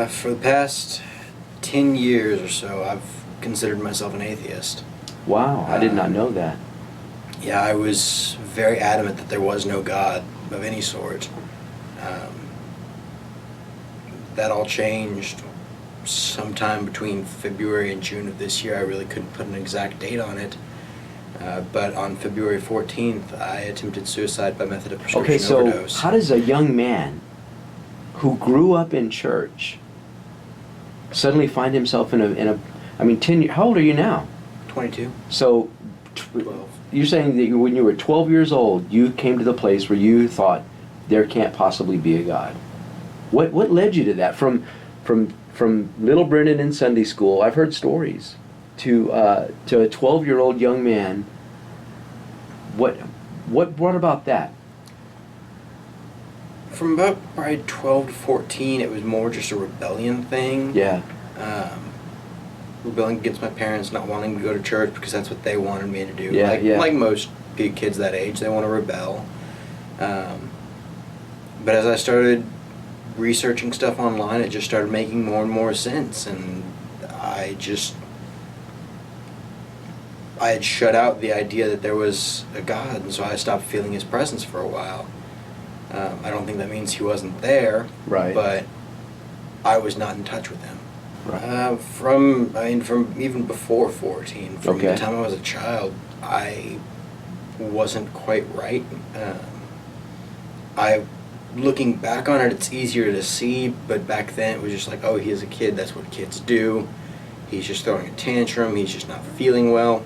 For the past 10 years or so, I've considered myself an atheist. Wow, I did not know that. Yeah, I was very adamant that there was no God of any sort. That all changed sometime between February and June of this year. I really couldn't put an exact date on it. But on February 14th, I attempted suicide by method of prescription overdose. How does a young man who grew up in church suddenly find himself in a I mean, 10 years, how old are you now? 22. So, 12. You're saying that when you were 12 years old, you came to the place where you thought there can't possibly be a God. What led you to that? From little Brennan in Sunday school, I've heard stories, to a 12-year-old young man. What brought about that? From about probably 12 to 14, it was more just a rebellion thing. Yeah. Rebelling against my parents, not wanting to go to church because that's what they wanted me to do. Yeah, Like most kids that age, they want to rebel. But as I started researching stuff online, it just started making more and more sense, and I had shut out the idea that there was a God, and so I stopped feeling his presence for a while. I don't think that means he wasn't there, right? But I was not in touch with him. Right. From even before 14, from Okay. the time I was a child, I wasn't quite right. Looking back on it, it's easier to see, but back then it was just like, oh, he is a kid, that's what kids do. He's just throwing a tantrum, he's just not feeling well.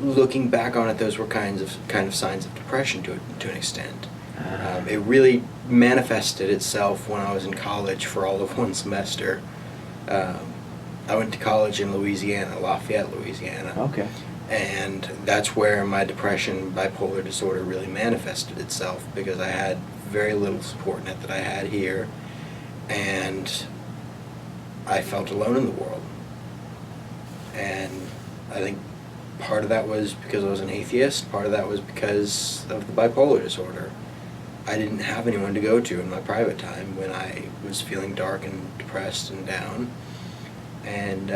Looking back on it, those were kind of signs of depression to an extent. It really manifested itself when I was in college for all of one semester. I went to college in Louisiana, Lafayette, Louisiana. Okay. And that's where my depression, bipolar disorder really manifested itself, because I had very little support net that I had here, and I felt alone in the world. And I think part of that was because I was an atheist, part of that was because of the bipolar disorder. I didn't have anyone to go to in my private time when I was feeling dark and depressed and down. And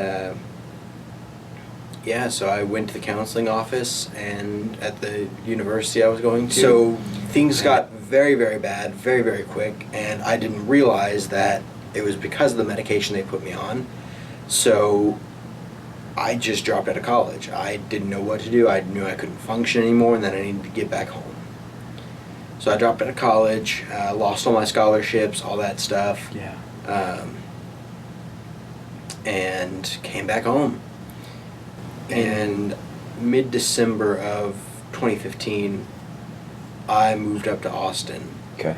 so I went to the counseling office and at the university I was going to. So things got very, very bad, very, very quick, and I didn't realize that it was because of the medication they put me on. So I just dropped out of college. I didn't know what to do. I knew I couldn't function anymore, and then I needed to get back home. So I dropped out of college, lost all my scholarships, all that stuff. Yeah. And came back home. And mid-December of 2015, I moved up to Austin. Okay.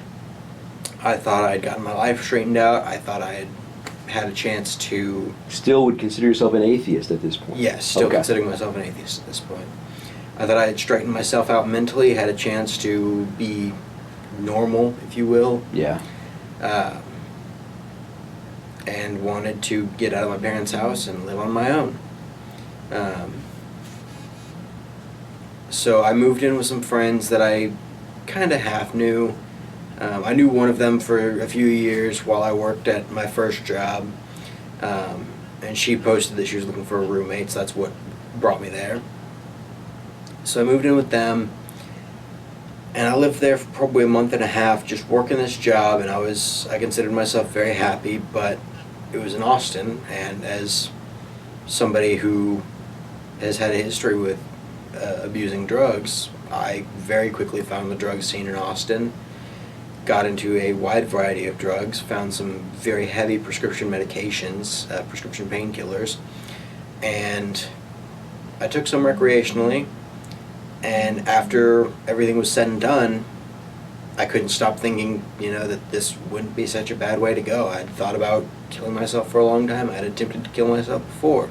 I thought I had gotten my life straightened out. I thought I had a chance to... Still would consider yourself an atheist at this point? Yes, still considering myself an atheist at this point. I thought I had straightened myself out mentally, had a chance to be normal, if you will. Yeah. And wanted to get out of my parents' house and live on my own. So I moved in with some friends that I kind of half knew. I knew one of them for a few years while I worked at my first job. And she posted that she was looking for a roommate, so that's what brought me there. So I moved in with them, and I lived there for probably a month and a half just working this job, and I considered myself very happy, but it was in Austin, and as somebody who has had a history with abusing drugs, I very quickly found the drug scene in Austin, got into a wide variety of drugs, found some very heavy prescription medications, prescription painkillers, and I took some recreationally, and after everything was said and done, I couldn't stop thinking, that this wouldn't be such a bad way to go. I'd thought about killing myself for a long time. I'd attempted to kill myself before.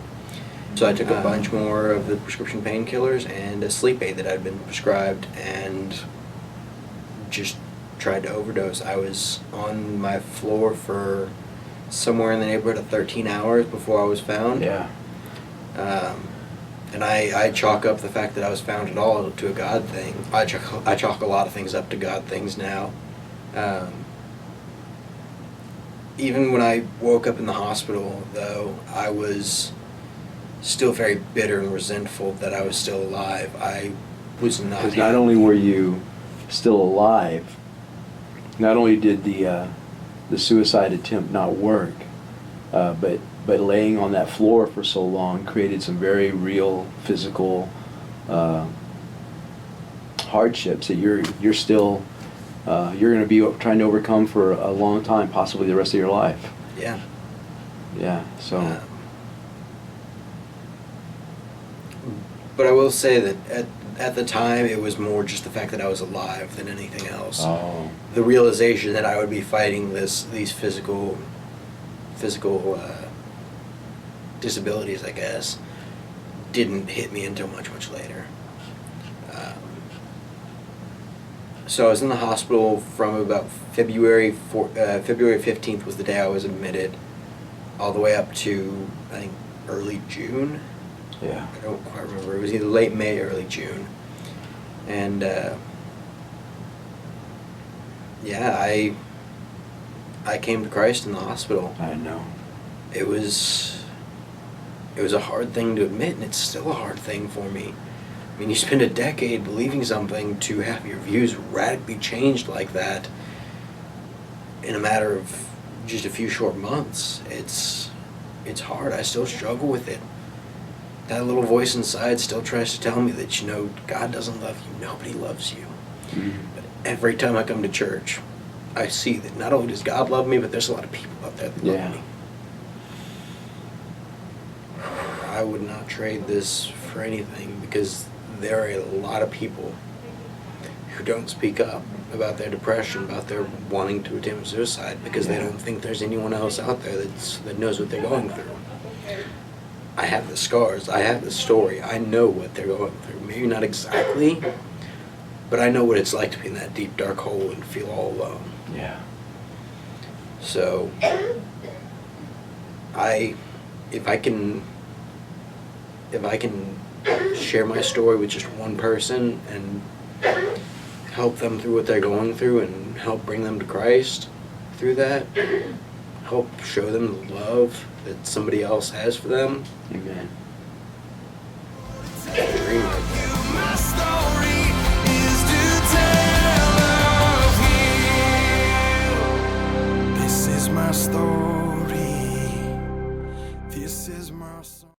So I took a bunch more of the prescription painkillers and a sleep aid that I'd been prescribed and just tried to overdose. I was on my floor for somewhere in the neighborhood of 13 hours before I was found. Yeah. And I chalk up the fact that I was found at all to a God thing. I chalk a lot of things up to God things now. even when I woke up in the hospital, though, I was still very bitter and resentful that I was still alive. I was not. Because not only were you still alive, not only did the suicide attempt not work, but laying on that floor for so long created some very real physical hardships that you're still you're going to be trying to overcome for a long time, possibly the rest of your life. Yeah. Yeah. So. But I will say that at the time, it was more just the fact that I was alive than anything else. Oh. The realization that I would be fighting these physical disabilities, I guess, didn't hit me until much later. So I was in the hospital from about February 15th was the day I was admitted, all the way up to, I think, early June. Yeah. I don't quite remember. It was either late May or early June. And yeah, I came to Christ in the hospital. I know. It was a hard thing to admit, and it's still a hard thing for me. I mean, you spend a decade believing something to have your views radically changed like that in a matter of just a few short months. It's hard. I still struggle with it. That little voice inside still tries to tell me that, God doesn't love you. Nobody loves you. Mm-hmm. But every time I come to church, I see that not only does God love me, but there's a lot of people out there that love me. I would not trade this for anything, because there are a lot of people who don't speak up about their depression, about their wanting to attempt suicide, because they don't think there's anyone else out there that knows what they're going through. I have the scars. I have the story. I know what they're going through. Maybe not exactly, but I know what it's like to be in that deep, dark hole and feel all alone. Yeah. So, if I can share my story with just one person and help them through what they're going through and help bring them to Christ through that, help show them the love that somebody else has for them. Amen.